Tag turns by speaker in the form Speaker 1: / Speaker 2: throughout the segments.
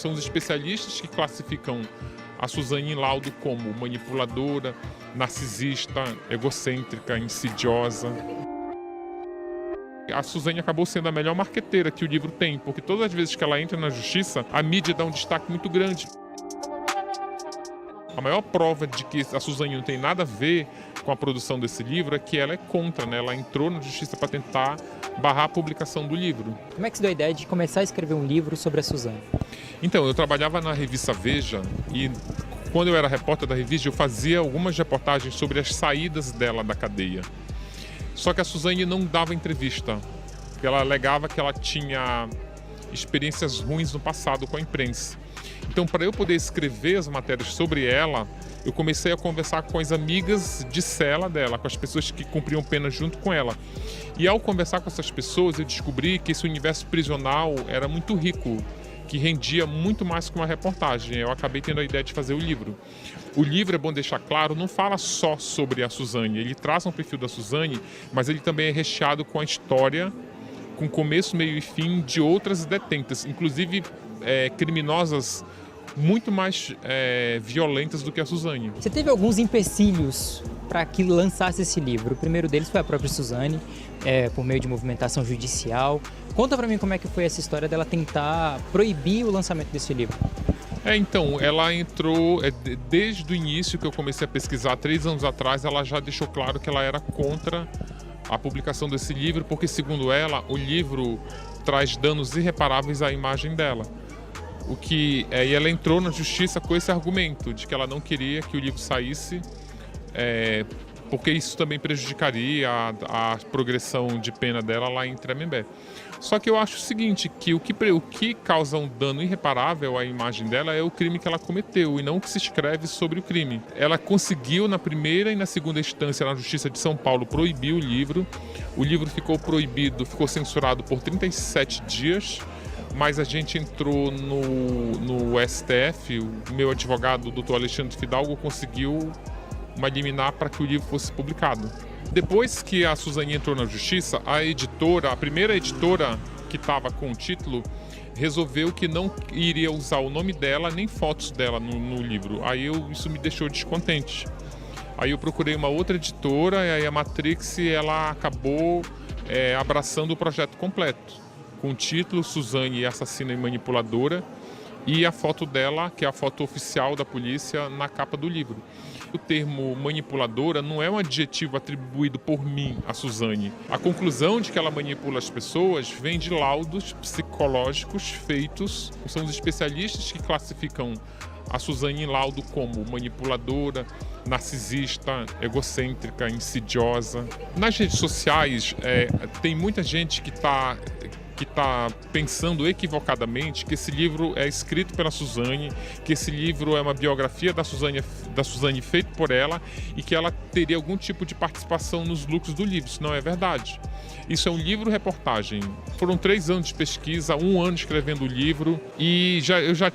Speaker 1: São os especialistas que classificam a Suzane em laudo como manipuladora, narcisista, egocêntrica, insidiosa. A Suzane acabou sendo a melhor marqueteira que o livro tem, porque todas as vezes que ela entra na justiça, a mídia dá um destaque muito grande. A maior prova de que a Suzane não tem nada a ver com a produção desse livro é que ela é contra, né? Ela entrou na justiça para tentar barrar a publicação do livro.
Speaker 2: Como é que se deu a ideia de começar a escrever um livro sobre a Suzane?
Speaker 1: Então, eu trabalhava na revista Veja e quando eu era repórter da revista, eu fazia algumas reportagens sobre as saídas dela da cadeia. Só que a Suzane não dava entrevista, porque ela alegava que ela tinha experiências ruins no passado com a imprensa. Então, para eu poder escrever as matérias sobre ela, eu comecei a conversar com as amigas de cela dela, com as pessoas que cumpriam pena junto com ela. E ao conversar com essas pessoas, eu descobri que esse universo prisional era muito rico, que rendia muito mais que uma reportagem. Eu acabei tendo a ideia de fazer o livro. O livro, é bom deixar claro, não fala só sobre a Suzane. Ele traz um perfil da Suzane, mas ele também é recheado com a história, com começo, meio e fim de outras detentas, inclusive criminosas muito mais violentas do que a Suzane.
Speaker 2: Você teve alguns empecilhos para que lançasse esse livro. O primeiro deles foi a própria Suzane, por meio de movimentação judicial. Conta para mim como é que foi essa história dela tentar proibir o lançamento desse livro.
Speaker 1: Então, ela entrou, desde o início que eu comecei a pesquisar, 3 anos atrás, ela já deixou claro que ela era contra a publicação desse livro, porque, segundo ela, o livro traz danos irreparáveis à imagem dela. E ela entrou na justiça com esse argumento de que ela não queria que o livro saísse, porque isso também prejudicaria a progressão de pena dela lá em Tremembé. Só que eu acho o seguinte, que o que causa um dano irreparável à imagem dela é o crime que ela cometeu e não o que se escreve sobre o crime. Ela conseguiu, na primeira e na segunda instância na Justiça de São Paulo, proibir o livro. O livro ficou proibido, ficou censurado por 37 dias. Mas a gente entrou no STF, o meu advogado, o doutor Alexandre Fidalgo, conseguiu uma liminar para que o livro fosse publicado. Depois que a Suzane entrou na justiça, a primeira editora que estava com o título, resolveu que não iria usar o nome dela nem fotos dela no livro. Isso me deixou descontente. Aí eu procurei uma outra editora e aí a Matrix ela acabou abraçando o projeto completo, com o título Suzane, assassina e manipuladora, e a foto dela, que é a foto oficial da polícia, na capa do livro. O termo manipuladora não é um adjetivo atribuído por mim a Suzane. A conclusão de que ela manipula as pessoas vem de laudos psicológicos feitos, são os especialistas que classificam a Suzane em laudo como manipuladora, narcisista, egocêntrica, insidiosa. Nas redes sociais, tem muita gente que está pensando equivocadamente que esse livro é escrito pela Suzane, que esse livro é uma biografia da Suzane feito por ela e que ela teria algum tipo de participação nos lucros do livro. Isso não é verdade. Isso é um livro-reportagem. Foram 3 anos de pesquisa, 1 ano escrevendo o livro e já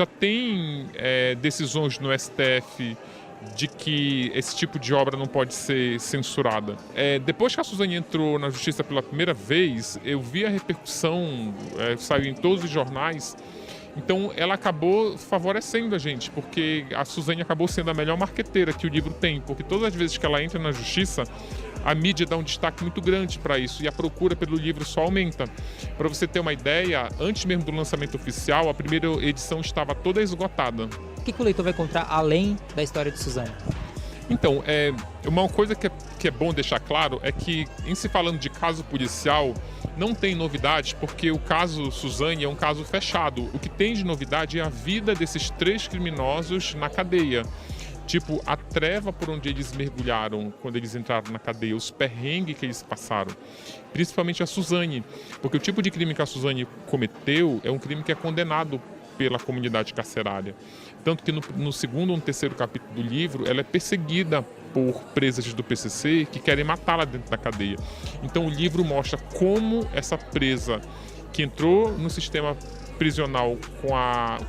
Speaker 1: tem decisões no STF de que esse tipo de obra não pode ser censurada. Depois que a Suzane entrou na justiça pela primeira vez, eu vi a repercussão, saiu em todos os jornais, então ela acabou favorecendo a gente, porque a Suzane acabou sendo a melhor marqueteira que o livro tem, porque todas as vezes que ela entra na justiça, a mídia dá um destaque muito grande para isso e a procura pelo livro só aumenta. Para você ter uma ideia, antes mesmo do lançamento oficial, a primeira edição estava toda esgotada.
Speaker 2: O que o leitor vai encontrar além da história de Suzane?
Speaker 1: Então, uma coisa que é bom deixar claro é que, em se falando de caso policial, não tem novidades, porque o caso Suzane é um caso fechado. O que tem de novidade é a vida desses 3 criminosos na cadeia. Tipo, a treva por onde eles mergulharam quando eles entraram na cadeia, os perrengues que eles passaram, principalmente a Suzane, porque o tipo de crime que a Suzane cometeu é um crime que é condenado pela comunidade carcerária. Tanto que no segundo ou no terceiro capítulo do livro, ela é perseguida por presas do PCC que querem matá-la dentro da cadeia. Então o livro mostra como essa presa que entrou no sistema prisional com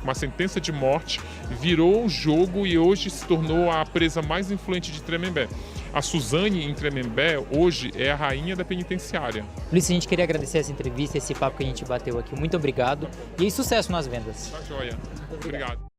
Speaker 1: uma sentença de morte virou um jogo e hoje se tornou a presa mais influente de Tremembé. A Suzane em Tremembé hoje é a rainha da penitenciária.
Speaker 2: Luiz, a gente queria agradecer essa entrevista, esse papo que a gente bateu aqui. Muito obrigado e sucesso nas vendas.
Speaker 1: Tá joia. Obrigado.